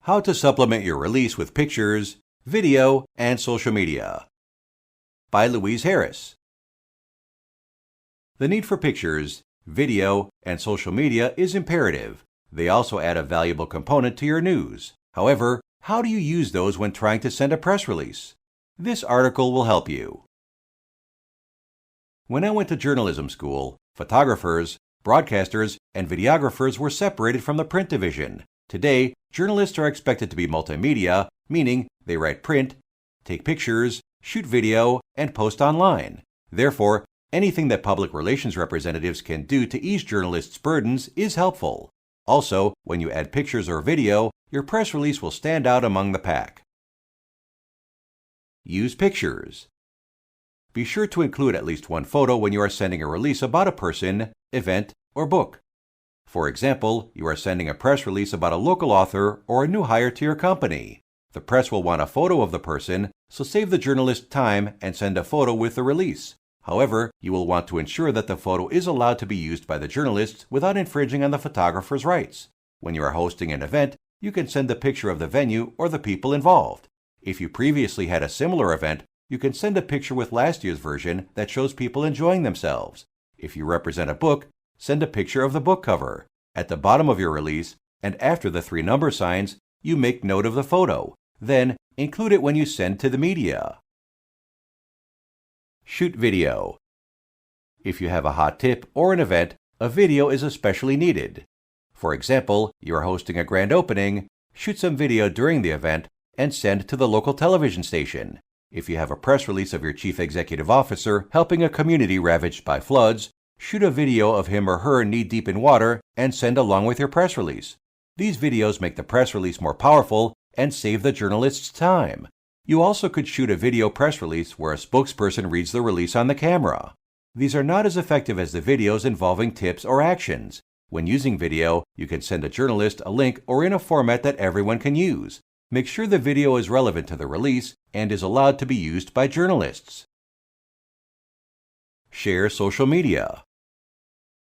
How to supplement your release with pictures, video, and social media. By Louise Harris. The need for pictures, video, and social media is imperative. They also add a valuable component to your news. However, how do you use those when trying to send a press release? This article will help you. When I went to journalism school, photographers, broadcasters, and videographers were separated from the print division. Today, journalists are expected to be multimedia, meaning they write print, take pictures, shoot video, and post online. Therefore, anything that public relations representatives can do to ease journalists' burdens is helpful. Also, when you add pictures or video, your press release will stand out among the pack. Use pictures. Be sure to include at least one photo when you are sending a release about a person, event, or book. For example, you are sending a press release about a local author or a new hire to your company. The press will want a photo of the person, so save the journalist time and send a photo with the release. However, you will want to ensure that the photo is allowed to be used by the journalist without infringing on the photographer's rights. When you are hosting an event, you can send a picture of the venue or the people involved. If you previously had a similar event, you can send a picture with last year's version that shows people enjoying themselves. If you represent a book, send a picture of the book cover. At the bottom of your release, and after the 3 number signs, you make note of the photo. Then, include it when you send to the media. Shoot video. If you have a hot tip or an event, a video is especially needed. For example, you are hosting a grand opening, shoot some video during the event, and send to the local television station. If you have a press release of your chief executive officer helping a community ravaged by floods, shoot a video of him or her knee-deep in water and send along with your press release. These videos make the press release more powerful and save the journalist's time. You also could shoot a video press release where a spokesperson reads the release on the camera. These are not as effective as the videos involving tips or actions. When using video, you can send a journalist a link or in a format that everyone can use. Make sure the video is relevant to the release and is allowed to be used by journalists. Share social media.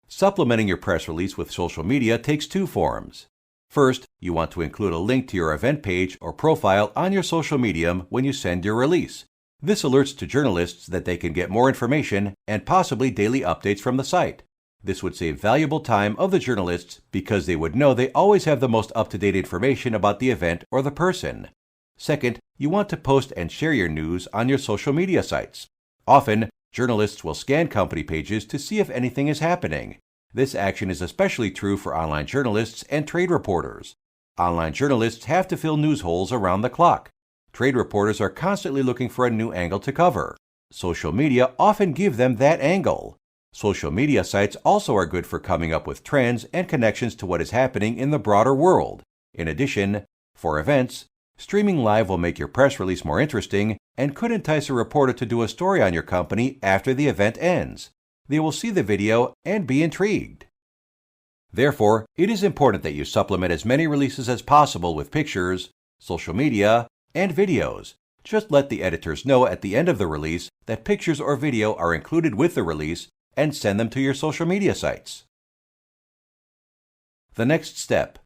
Supplementing your press release with social media takes 2 forms. First, you want to include a link to your event page or profile on your social medium when you send your release. This alerts to journalists that they can get more information and possibly daily updates from the site. This would save valuable time of the journalists because they would know they always have the most up-to-date information about the event or the person. Second, you want to post and share your news on your social media sites. Often, journalists will scan company pages to see if anything is happening. This action is especially true for online journalists and trade reporters. Online journalists have to fill news holes around the clock. Trade reporters are constantly looking for a new angle to cover. Social media often give them that angle. Social media sites also are good for coming up with trends and connections to what is happening in the broader world. In addition, for events, streaming live will make your press release more interesting and could entice a reporter to do a story on your company after the event ends. They will see the video and be intrigued. Therefore, it is important that you supplement as many releases as possible with pictures, social media, and videos. Just let the editors know at the end of the release that pictures or video are included with the release and send them to your social media sites. The next step.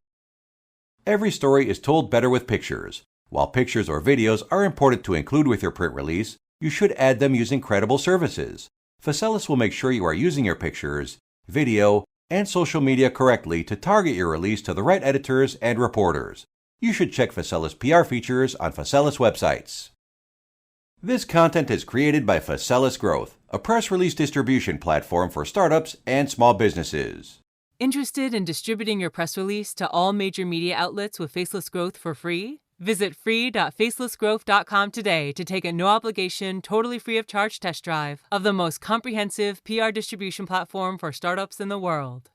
Every story is told better with pictures. While pictures or videos are important to include with your print release, you should add them using credible services. Facelis will make sure you are using your pictures, video, and social media correctly to target your release to the right editors and reporters. You should check Facelis PR features on Facelis websites. This content is created by Facelis Growth, a press release distribution platform for startups and small businesses. Interested in distributing your press release to all major media outlets with Faceless Growth for free? Visit free.facelessgrowth.com today to take a no-obligation, totally free of charge test drive of the most comprehensive PR distribution platform for startups in the world.